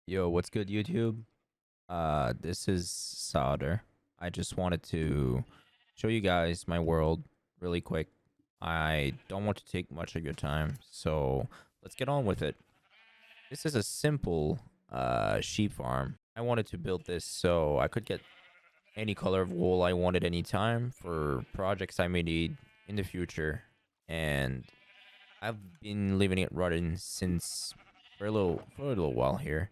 Yo, what's good, YouTube? This is Sauder. I just wanted to show you guys my world really quick. I don't want to take much of your time, so let's get on with it. This is a simple sheep farm. I wanted to build this so I could get any color of wool I wanted anytime for projects I may need in the future. And I've been leaving it running since for a little while here,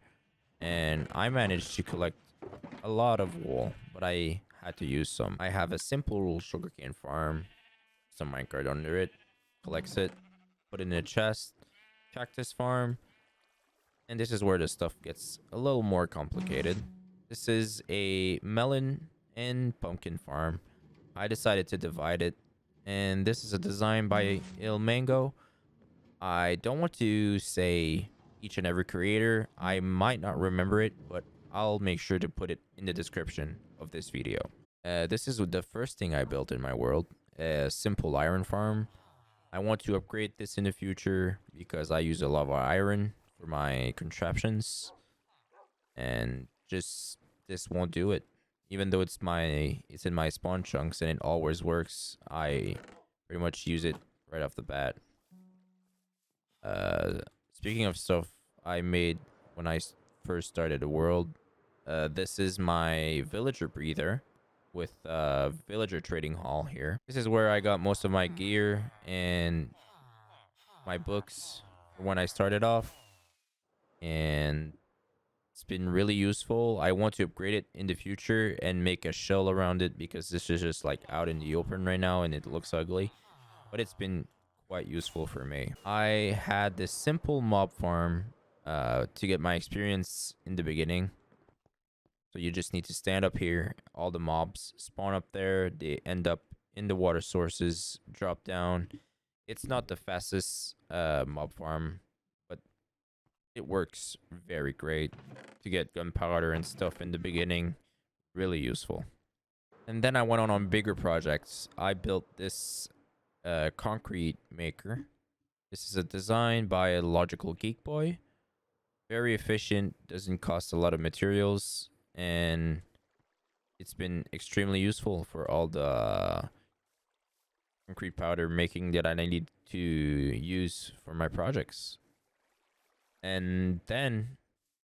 and I managed to collect a lot of wool, but I had to use some. I have a simple sugarcane farm, some minecart under it, collects it, put it in a chest, cactus farm, and this is where the stuff gets a little more complicated. This is a melon and pumpkin farm. I decided to divide it, and this is a design by Il Mango. I don't want to say each and every creator. I might not remember it, but I'll make sure to put it in the description of this video. This is the first thing I built in my world, a simple iron farm. I want to upgrade this in the future because I use a lot of iron for my contraptions, and just this won't do it. Even though it's in my spawn chunks and it always works, I pretty much use it right off the bat. Uh, Speaking of stuff I made when I first started the world, this is my villager breather with villager trading hall here. This is where I got most of my gear and my books when I started off, and it's been really useful. I want to upgrade it in the future and make a shell around it because this is just like out in the open right now and it looks ugly, but it's been quite useful for me. I had this simple mob farm to get my experience in the beginning. So you just need to stand up here. All the mobs spawn up there. They end up in the water sources, drop down. It's not the fastest mob farm, but it works very great to get gunpowder and stuff in the beginning. Really useful. And then I went on bigger projects. I built this concrete maker. This is a design by a logical geek boy. Very efficient, doesn't cost a lot of materials, and it's been extremely useful for all the concrete powder making that I need to use for my projects. And then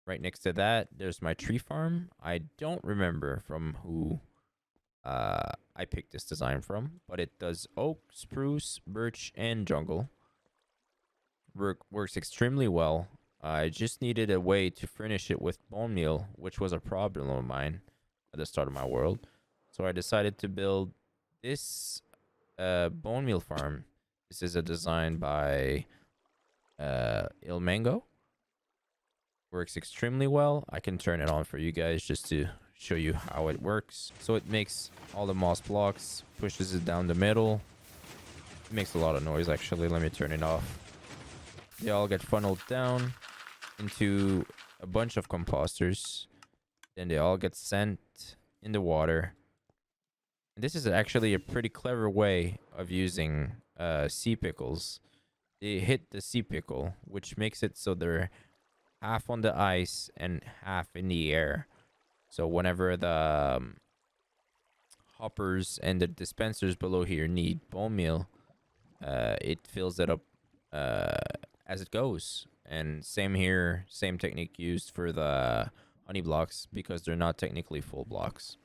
right next to that, there's my tree farm. I don't remember from who I picked this design from, but it does oak, spruce, birch, and jungle. Works extremely well. I just needed a way to furnish it with bone meal, which was a problem of mine at the start of my world. So I decided to build this bone meal farm. This is a design by Il Mango. Works extremely well. I can turn it on for you guys just to show you how it works. So it makes all the moss blocks, pushes it down the middle. It makes a lot of noise actually. Let me turn it off. They all get funneled down into a bunch of composters. Then they all get sent in the water. And this is actually a pretty clever way of using sea pickles. They hit the sea pickle, which makes it so they're half on the ice and half in the air. So whenever the hoppers and the dispensers below here need bone meal, it fills it up as it goes. And same here, same technique used for the honey blocks because they're not technically full blocks.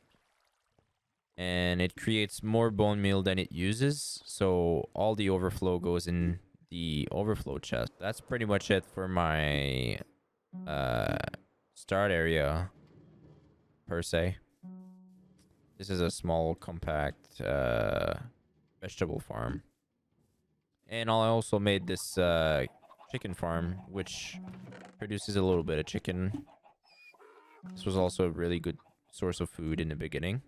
And it creates more bone meal than it uses, so all the overflow goes in the overflow chest. That's pretty much it for my start area per se. This is a small compact vegetable farm, and I also made this chicken farm which produces a little bit of chicken. This was also a really good source of food in the beginning.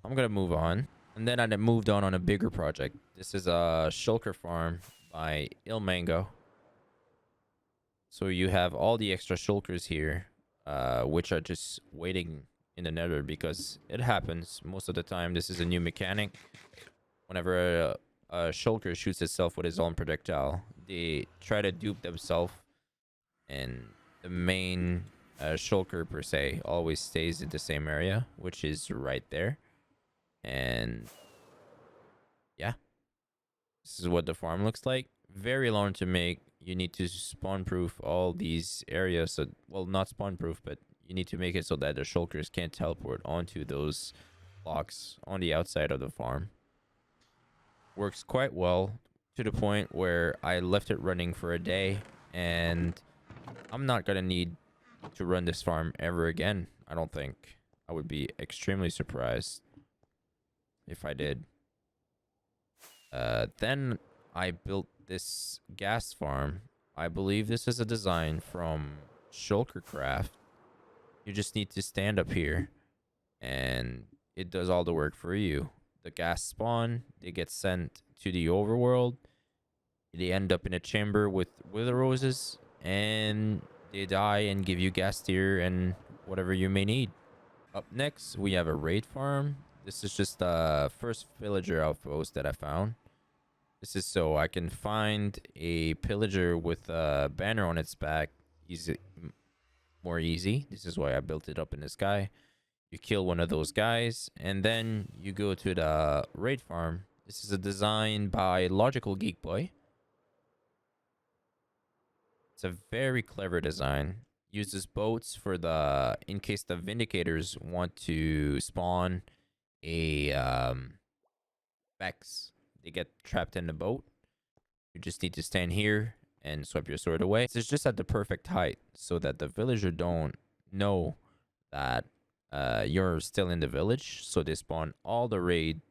I'm gonna move on, and then I moved on a bigger project. This is a shulker farm by Il Mango. So you have all the extra shulkers here, which are just waiting in the nether because it happens most of the time. This is a new mechanic. Whenever a shulker shoots itself with his own projectile, they try to dupe themselves and the main shulker per se always stays in the same area, which is right there. And yeah, this is what the farm looks like. Very long to make. You need to spawn proof all these areas. So, well, not spawn proof, but you need to make it so that the shulkers can't teleport onto those blocks on the outside of the farm. Works quite well to the point where I left it running for a day, and I'm not gonna need to run this farm ever again. I don't think. I would be extremely surprised if I did. Then I built this gas farm. I believe this is a design from Shulkercraft. You just need to stand up here and it does all the work for you. The gas spawn, they get sent to the overworld. They end up in a chamber with wither roses and they die and give you gas tier and whatever you may need. Up next, we have a raid farm. This is just the first villager outpost that I found. This is so I can find a pillager with a banner on its back more easy. This is why I built it up in the sky. You kill one of those guys, and then you go to the raid farm. This is a design by Logical Geek Boy. It's a very clever design. Uses boats for the in case the Vindicators want to spawn a Vex. They get trapped in the boat. You just need to stand here and swipe your sword away. It's just at the perfect height so that the villager don't know that you're still in the village. So they spawn all the raid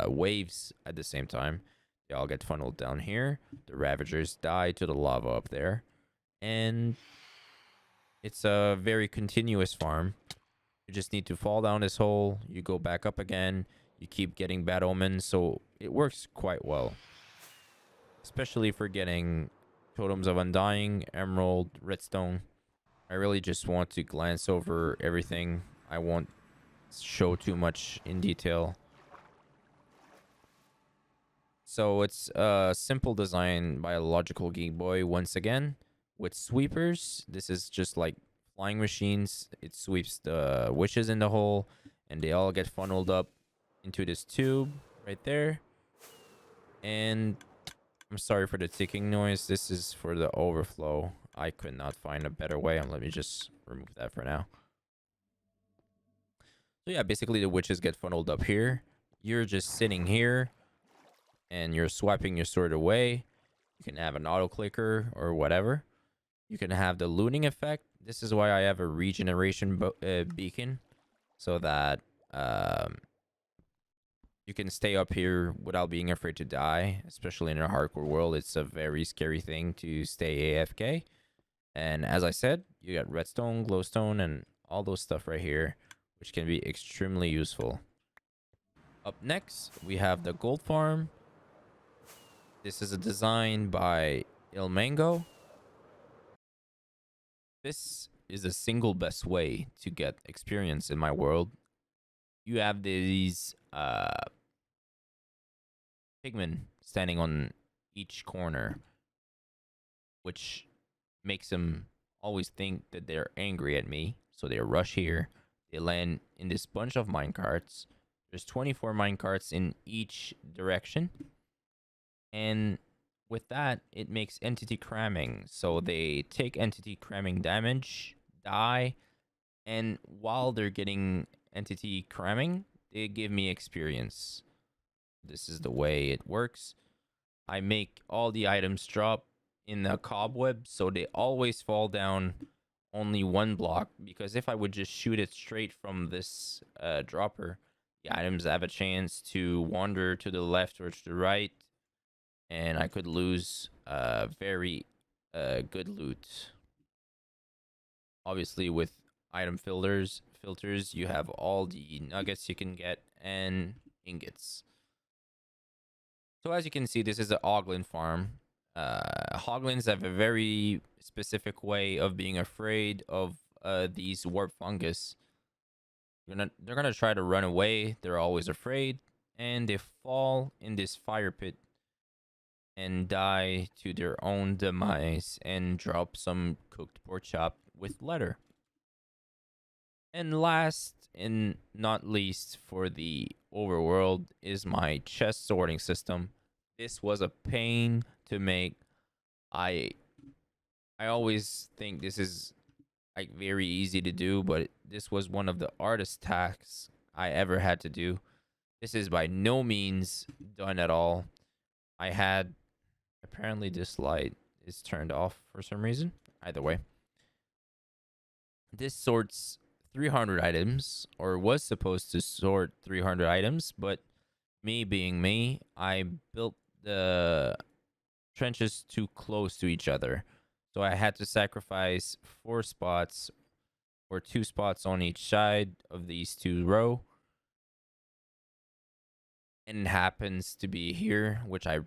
waves at the same time. They all get funneled down here. The Ravagers die to the lava up there. And it's a very continuous farm. You just need to fall down this hole. You go back up again. You keep getting bad omens. So it works quite well. Especially for getting Totems of Undying, Emerald, Redstone. I really just want to glance over everything. I won't show too much in detail. So it's a simple design by a Logical Geek Boy once again. With sweepers, this is just like flying machines. It sweeps the witches in the hole and they all get funneled up into this tube right there. And I'm sorry for the ticking noise. This is for the overflow. I could not find a better way, and let me just remove that for now. So yeah, basically the witches get funneled up here. You're just sitting here and you're swiping your sword away. You can have an auto clicker or whatever. You can have the looting effect. This is why I have a regeneration beacon, so that you can stay up here without being afraid to die. Especially in a hardcore world, it's a very scary thing to stay AFK. And as I said, you got redstone, glowstone, and all those stuff right here, which can be extremely useful. Up next, we have the gold farm. This is a design by Il Mango. This is the single best way to get experience in my world. You have these pigmen standing on each corner, which makes them always think that they're angry at me. So they rush here. They land in this bunch of minecarts. There's 24 minecarts in each direction. And with that, it makes entity cramming. So they take entity cramming damage, die, and while they're getting entity cramming, they give me experience. This is the way it works. I make all the items drop in the cobweb, so they always fall down only one block, because if I would just shoot it straight from this dropper, the items have a chance to wander to the left or to the right, and I could lose very good loot. Obviously, with item filters, you have all the nuggets you can get and ingots. So as you can see, this is an Oglin farm. Hoglins have a very specific way of being afraid of these warp fungus. They're gonna try to run away. They're always afraid, and they fall in this fire pit. and die to their own demise and drop some cooked pork chop with leather. And last and not least for the overworld is my chest sorting system. This was a pain to make. I I always think this is like very easy to do, but this was one of the hardest tasks I ever had to do. This is by no means done at all. I had apparently this light is turned off for some reason. Either way, this sorts 300 items, or was supposed to sort 300 items, but me being me, I built the trenches too close to each other. So I had to sacrifice 4 spots or 2 spots on each side of these 2 row. And it happens to be here, which I'm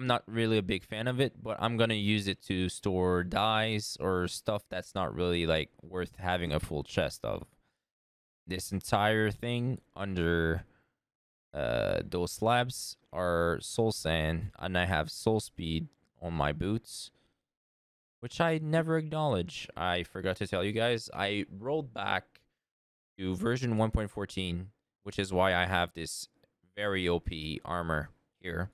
not really a big fan of it, but I'm gonna use it to store dyes or stuff that's not really like worth having a full chest of. This entire thing under those slabs are soul sand, and I have soul speed on my boots, which I never acknowledge. I forgot to tell you guys. I rolled back to version 1.14, which is why I have this very OP armor here.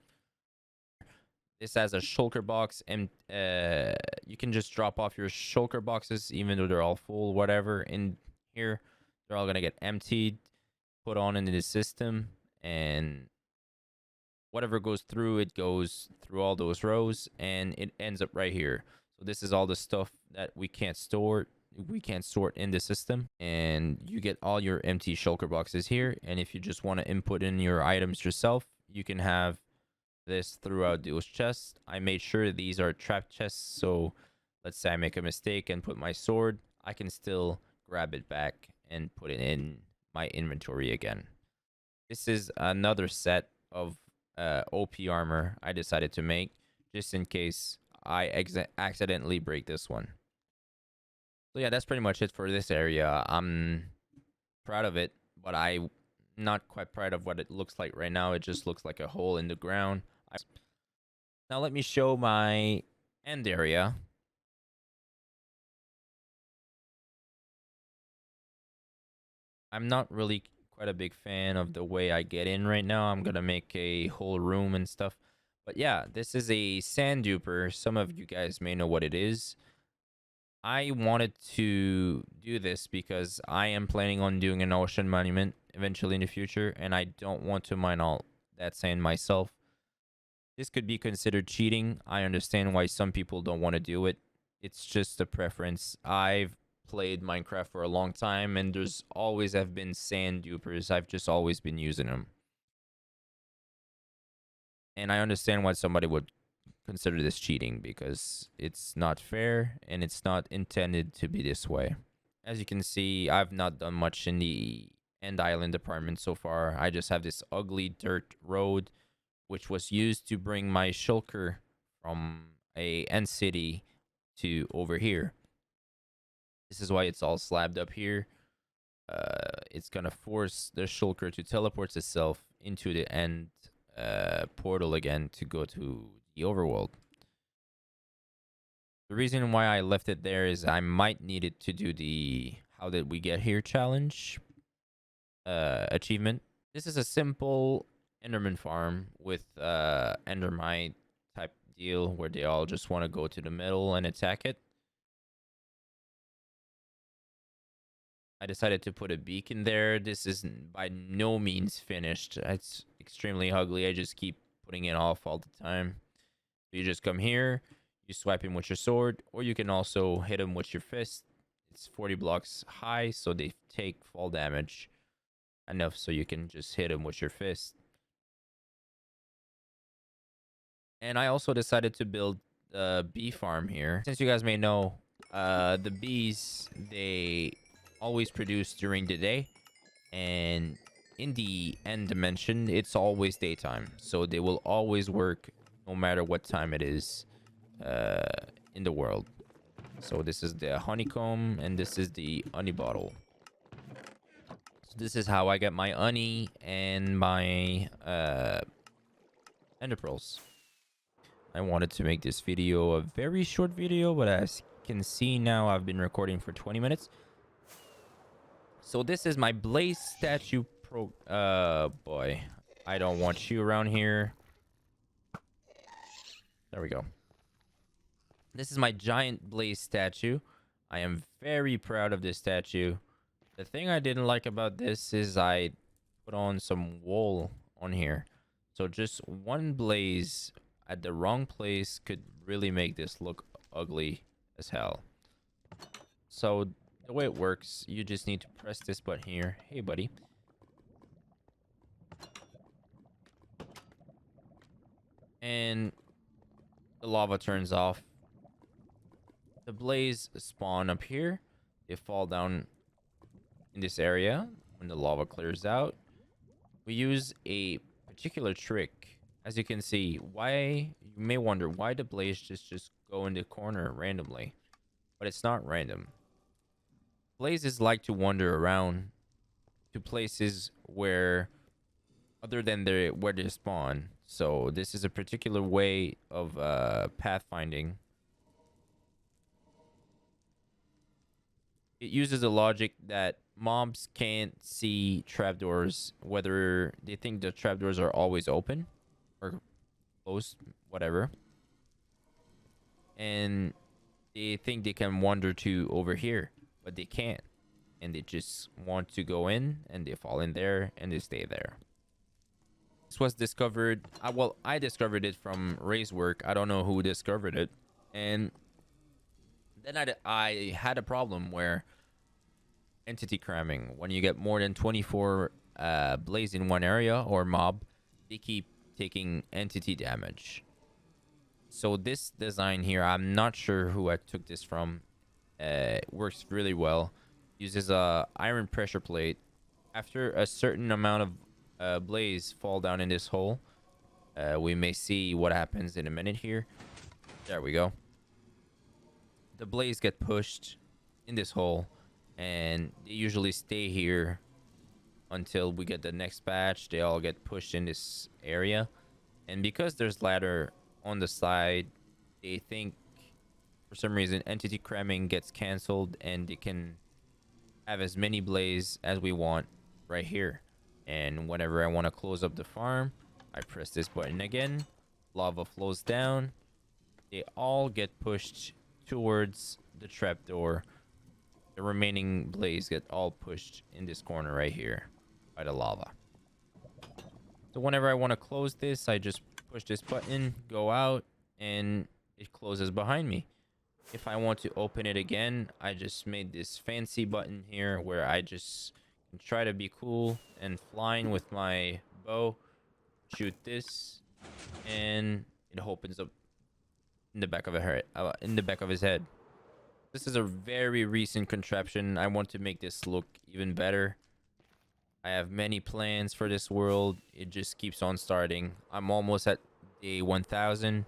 This has a shulker box, and you can just drop off your shulker boxes, even though they're all full, whatever. In here, they're all gonna get emptied, put on into the system, and whatever goes through, it goes through all those rows, and it ends up right here. So this is all the stuff that we can't store. We can't sort in the system, and you get all your empty shulker boxes here. And if you just want to input in your items yourself, you can have this throughout those chests. I made sure these are trap chests, so let's say I make a mistake and put my sword, I can still grab it back and put it in my inventory again. This is another set of OP armor I decided to make just in case I accidentally break this one. So yeah, that's pretty much it for this area. I'm proud of it, but I'm not quite proud of what it looks like right now. It just looks like a hole in the ground. Now let me show my end area. I'm not really quite a big fan of the way I get in right now. I'm gonna make a whole room and stuff. But yeah, this is a sand duper. Some of you guys may know what it is. I wanted to do this because I am planning on doing an ocean monument eventually in the future, and I don't want to mine all that sand myself. This could be considered cheating. I understand why some people don't want to do it. It's just a preference. I've played Minecraft for a long time, and there's always have been sand dupers. I've just always been using them. And I understand why somebody would consider this cheating, because it's not fair and it's not intended to be this way. As you can see, I've not done much in the end island department so far. I just have this ugly dirt road, which was used to bring my shulker from a end city to over here. This is why it's all slabbed up here. It's gonna force the shulker to teleport itself into the end portal again to go to the overworld. The reason why I left it there is I might need it to do the how did we get here challenge achievement. This is a simple Enderman farm with Endermite type deal where they all just want to go to the middle and attack it. I decided to put a beacon there. This is by no means finished. It's extremely ugly. I just keep putting it off all the time. So you just come here, you swipe him with your sword, or you can also hit him with your fist. It's 40 blocks high, so they take fall damage enough so you can just hit him with your fist. And I also decided to build a bee farm here. Since you guys may know, the bees, they always produce during the day, and in the end dimension, it's always daytime, so they will always work no matter what time it is in the world. So this is the honeycomb, and this is the honey bottle. So this is how I get my honey and my ender pearls. I wanted to make this video a very short video, but as you can see now, I've been recording for 20 minutes. So this is my Blaze statue boy. I don't want you around here. There we go. This is my giant Blaze statue. I am very proud of this statue. The thing I didn't like about this is I put on some wool on here. So just one Blaze at the wrong place could really make this look ugly as hell. So the way it works, you just need to press this button here. Hey, buddy. And the lava turns off. The Blaze spawn up here. They fall down in this area when the lava clears out. We use a particular trick. As you can see, you may wonder why the Blaze just go in the corner randomly, but it's not random. Blazes like to wander around to places where other than where they spawn. So this is a particular way of pathfinding. It uses a logic that mobs can't see trapdoors, whether they think the trapdoors are always open or closed, whatever. And they think they can wander to over here, but they can't. And they just want to go in, and they fall in there, and they stay there. This was discovered, well, I discovered it from Ray's work. I don't know who discovered it. And then I had a problem where entity cramming, when you get more than 24 Blaze in one area or mob, they keep taking entity damage. So this design here, I'm not sure who I took this from. It works really well. Uses a iron pressure plate. After a certain amount of Blaze fall down in this hole, we may see what happens in a minute here. There we go. The Blaze get pushed in this hole, and they usually stay here until we get the next batch. They all get pushed in this area, and because there's ladder on the side, they think for some reason entity cramming gets canceled, and they can have as many Blaze as we want right here. And whenever I want to close up the farm, I press this button again, lava flows down, they all get pushed towards the trapdoor. The remaining Blaze get all pushed in this corner right here by the lava. So whenever I want to close this, I just push this button, go out, and it closes behind me. If I want to open it again, I just made this fancy button here where I just can try to be cool and flying with my bow, shoot this, and it opens up in the back of his head. This is a very recent contraption. I want to make this look even better. I have many plans for this world. It just keeps on starting. I'm almost at day 1000.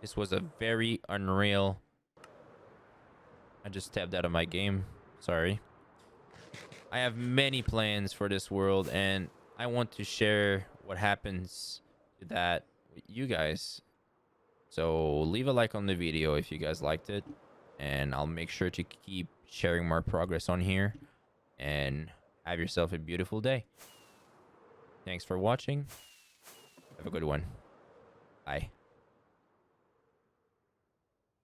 This was a very unreal. I just tapped out of my game. Sorry. I have many plans for this world, and I want to share what happens to that with you guys. So leave a like on the video if you guys liked it, and I'll make sure to keep sharing more progress on here. And have yourself a beautiful day. Thanks for watching. Have a good one. Bye.